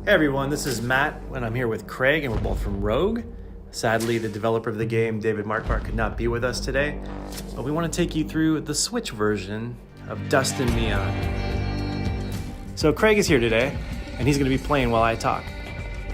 Hey everyone, this is Matt, and I'm here with Craig, and we're both from Rogue. Sadly, the developer of the game, David Marquardt, could not be with us today, but we want to take you through the Switch version of Dust and Neon. So Craig is here today, and he's going to be playing while I talk.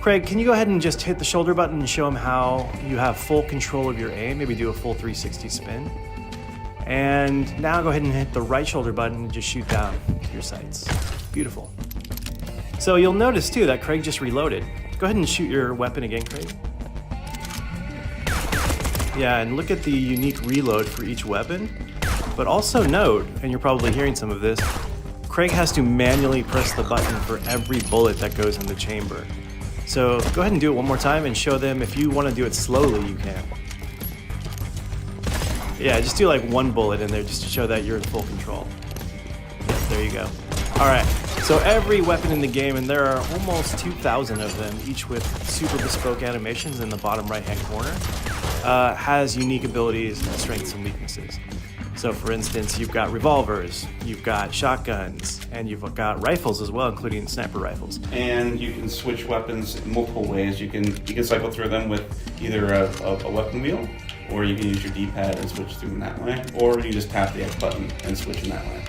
Craig, can you go ahead and just hit the shoulder button and show him how you have full control of your aim, maybe do a full 360 spin. And now go ahead and hit the right shoulder button and just shoot down to your sights. Beautiful. So you'll notice too that Craig just reloaded. Go ahead and shoot your weapon again, Craig. Yeah, and look at the unique reload for each weapon. But also note, and you're probably hearing some of this, Craig has to manually press the button for every bullet that goes in the chamber. So go ahead and do it one more time and show them if you want to do it slowly, you can. Yeah, just do like one bullet in there just to show that you're in full control. Yes, there you go. All right. So every weapon in the game, and there are almost 2,000 of them, each with super bespoke animations in the bottom right-hand corner, has unique abilities, strengths, and weaknesses. So for instance, you've got revolvers, you've got shotguns, and you've got rifles as well, including sniper rifles. And you can switch weapons in multiple ways. You can cycle through them with either a weapon wheel, or you can use your D-pad and switch through them that way, or you just tap the X button and switch in that way.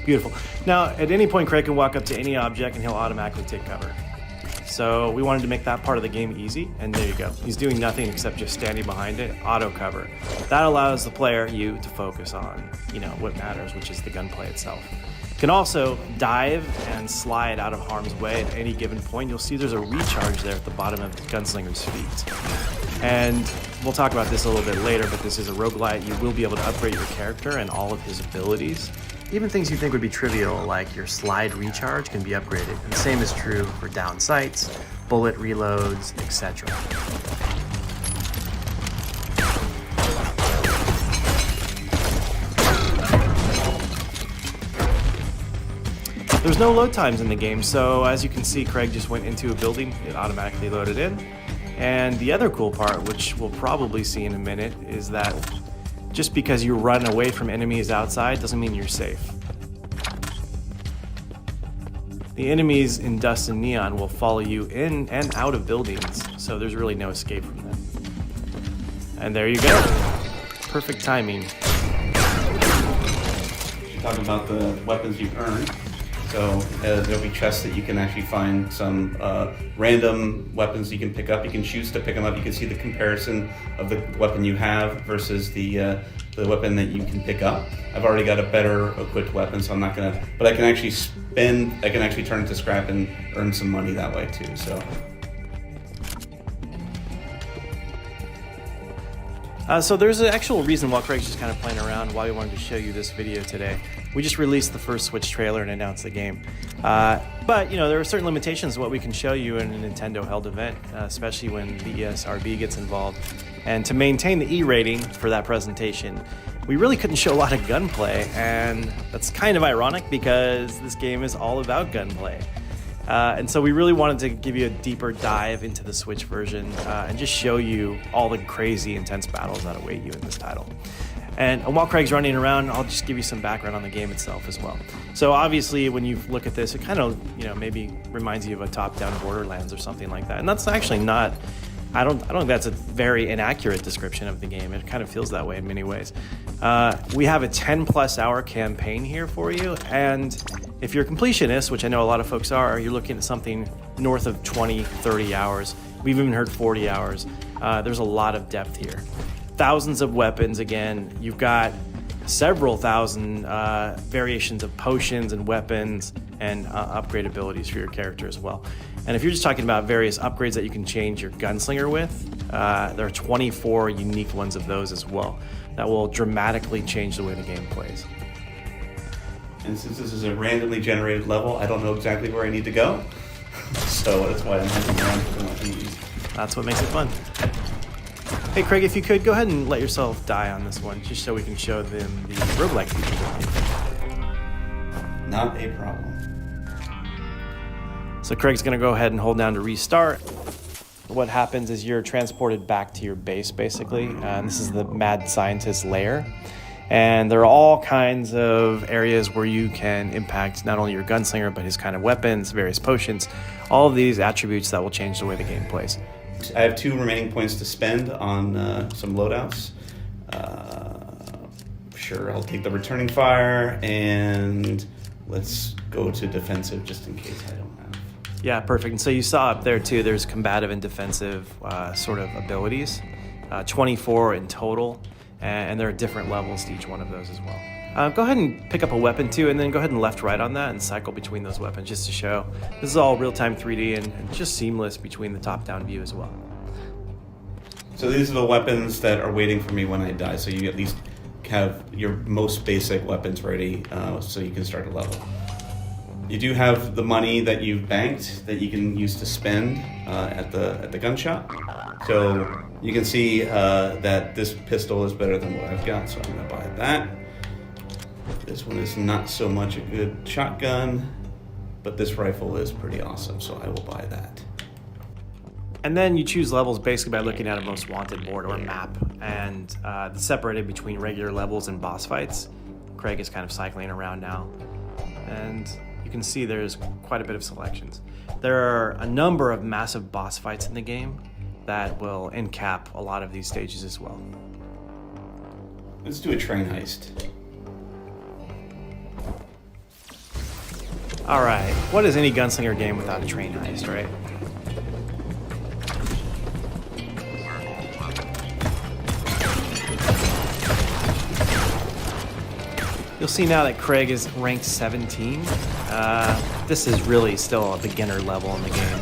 Beautiful. Now, at any point, Craig can walk up to any object and he'll automatically take cover. So we wanted to make that part of the game easy, and there you go. He's doing nothing except just standing behind it, auto cover. That allows the player, you, to focus on, what matters, which is the gunplay itself. You can also dive and slide out of harm's way at any given point. You'll see there's a recharge there at the bottom of the gunslinger's feet. And we'll talk about this a little bit later, but this is a roguelite. You will be able to upgrade your character and all of his abilities. Even things you think would be trivial, like your slide recharge, can be upgraded. And the same is true for down sights, bullet reloads, etc. There's no load times in the game, so as you can see, Craig just went into a building, it automatically loaded in. And the other cool part, which we'll probably see in a minute, is that just because you run away from enemies outside doesn't mean you're safe. The enemies in Dust and Neon will follow you in and out of buildings, so there's really no escape from them. And there you go. Perfect timing. Talk about the weapons you've earned. So there'll be chests that you can actually find some random weapons you can pick up. You can choose to pick them up. You can see the comparison of the weapon you have versus the weapon that you can pick up. I've already got a better equipped weapon, so I'm not gonna, but I can actually I can actually turn it to scrap and earn some money that way too, so. So there's an actual reason why Craig's just kind of playing around, why we wanted to show you this video today. We just released the first Switch trailer and announced the game. But there are certain limitations to what we can show you in a Nintendo-held event, especially when the ESRB gets involved. And to maintain the E rating for that presentation, we really couldn't show a lot of gunplay, and that's kind of ironic because this game is all about gunplay. And so we really wanted to give you a deeper dive into the Switch version and just show you all the crazy, intense battles that await you in this title. And while Craig's running around, I'll just give you some background on the game itself as well. So obviously, when you look at this, it kind of, maybe reminds you of a top-down Borderlands or something like that. And that's actually not, I don't think that's a very inaccurate description of the game. It kind of feels that way in many ways. We have a 10-plus hour campaign here for you, and if you're a completionist, which I know a lot of folks are, you're looking at something north of 20, 30 hours. We've even heard 40 hours. There's a lot of depth here. Thousands of weapons, again. You've got several thousand variations of potions and weapons and upgrade abilities for your character as well. And if you're just talking about various upgrades that you can change your gunslinger with, there are 24 unique ones of those as well that will dramatically change the way the game plays. And since this is a randomly generated level, I don't know exactly where I need to go. So that's why I'm hunting around for my enemies. That's what makes it fun. Hey Craig, if you could, go ahead and let yourself die on this one, just so we can show them the roguelike features. Not a problem. So Craig's gonna go ahead and hold down to restart. What happens is you're transported back to your base, basically. And this is the mad scientist lair. And there are all kinds of areas where you can impact not only your gunslinger, but his kind of weapons, various potions, all of these attributes that will change the way the game plays. I have 2 remaining points to spend on some loadouts. Sure, I'll take the returning fire, and let's go to defensive just in case I don't have. Yeah, perfect. And so you saw up there too, there's combative and defensive sort of abilities, 24 in total, and there are different levels to each one of those as well. Go ahead and pick up a weapon too, and then go ahead and left-right on that and cycle between those weapons just to show. This is all real-time 3D and just seamless between the top-down view as well. So these are the weapons that are waiting for me when I die, so you at least have your most basic weapons ready so you can start a level. You do have the money that you've banked that you can use to spend at the gun shop. So you can see that this pistol is better than what I've got, so I'm going to buy that. This one is not so much a good shotgun, but this rifle is pretty awesome, so I will buy that. And then you choose levels basically by looking at a most wanted board or map, and it's separated between regular levels and boss fights. Craig is kind of cycling around now, and you can see there's quite a bit of selections. There are a number of massive boss fights in the game that will end cap a lot of these stages as well. Let's do a train heist. All right, what is any gunslinger game without a train heist, right? You'll see now that Craig is ranked 17. This is really still a beginner level in the game.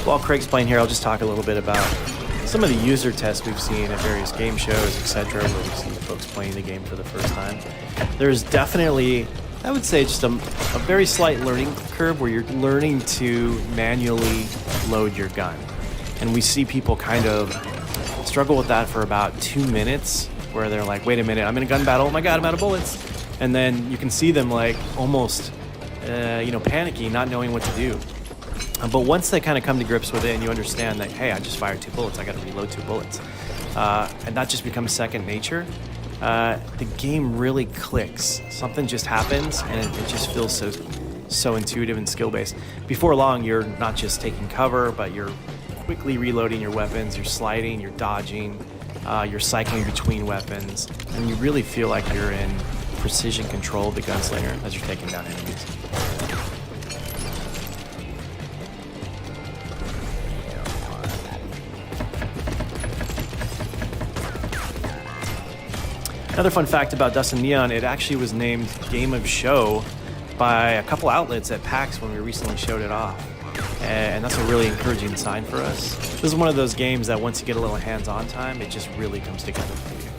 While Craig's playing here, I'll just talk a little bit about some of the user tests we've seen at various game shows, etc., where we've seen folks playing the game for the first time. There's definitely, I would say, just a very slight learning curve where you're learning to manually load your gun. And we see people kind of struggle with that for about 2 minutes, where they're like, wait a minute, I'm in a gun battle, oh my god, I'm out of bullets. And then you can see them like almost, panicking, not knowing what to do. But once they kind of come to grips with it and you understand that, hey, I just fired 2 bullets, I got to reload 2 bullets, and that just becomes second nature, the game really clicks. Something just happens, and it just feels so intuitive and skill-based. Before long, you're not just taking cover, but you're quickly reloading your weapons, you're sliding, you're dodging, you're cycling between weapons, and you really feel like you're in precision control of the gunslinger as you're taking down enemies. Another fun fact about Dust and Neon, it actually was named Game of Show by a couple outlets at PAX when we recently showed it off. And that's a really encouraging sign for us. This is one of those games that once you get a little hands-on time, it just really comes together for you.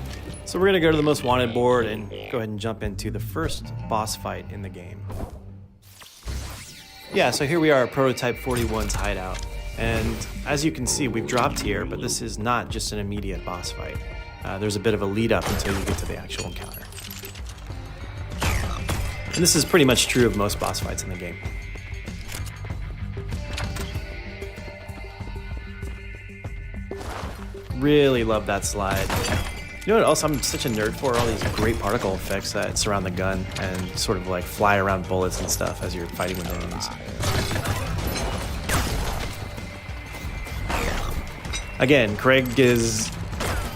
So we're going to go to the Most Wanted board and go ahead and jump into the first boss fight in the game. Yeah, so here we are at Prototype 41's hideout. And as you can see, we've dropped here, but this is not just an immediate boss fight. There's a bit of a lead up until you get to the actual encounter. And this is pretty much true of most boss fights in the game. Really love that slide. You know what else I'm such a nerd for? All these great particle effects that surround the gun and sort of like fly around bullets and stuff as you're fighting with enemies. Again, Craig is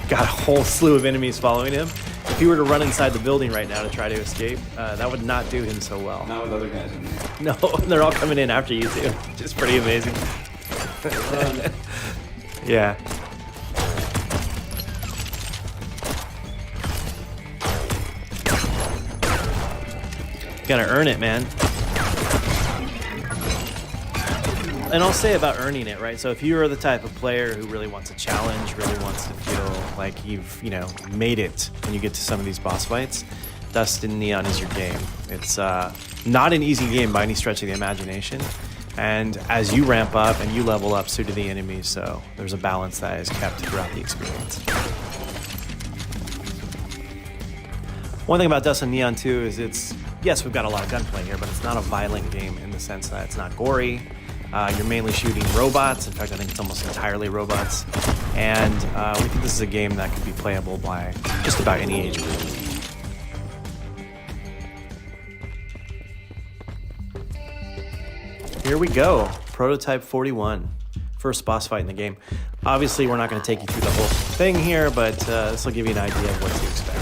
got a whole slew of enemies following him. If he were to run inside the building right now to try to escape, that would not do him so well. Not with other guys in there. No, they're all coming in after you two. Just pretty amazing. Yeah. Gotta earn it, man. And I'll say about earning it, right? So if you are the type of player who really wants a challenge, really wants to feel like you've, made it when you get to some of these boss fights, Dust and Neon is your game. It's not an easy game by any stretch of the imagination, And as you ramp up and you level up, so do the enemies, so there's a balance that is kept throughout the experience. One thing about Dust and Neon 2 is yes, we've got a lot of gunplay here, but it's not a violent game in the sense that it's not gory. You're mainly shooting robots. In fact, I think it's almost entirely robots. And we think this is a game that could be playable by just about any age group. Here we go, Prototype 41. First boss fight in the game. Obviously, we're not going to take you through the whole thing here, but this will give you an idea of what to expect.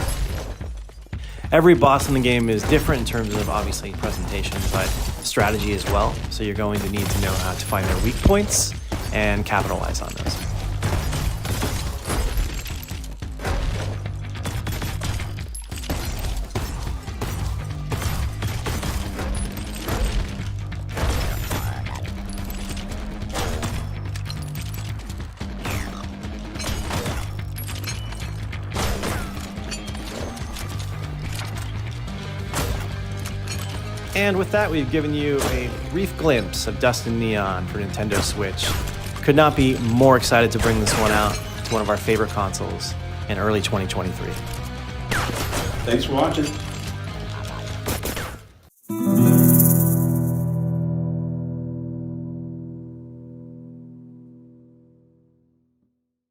Every boss in the game is different in terms of, obviously, presentation, but strategy as well. So you're going to need to know how to find their weak points and capitalize on those. And with that, we've given you a brief glimpse of Dust and Neon for Nintendo Switch. Could not be more excited to bring this one out to one of our favorite consoles in early 2023. Thanks for watching.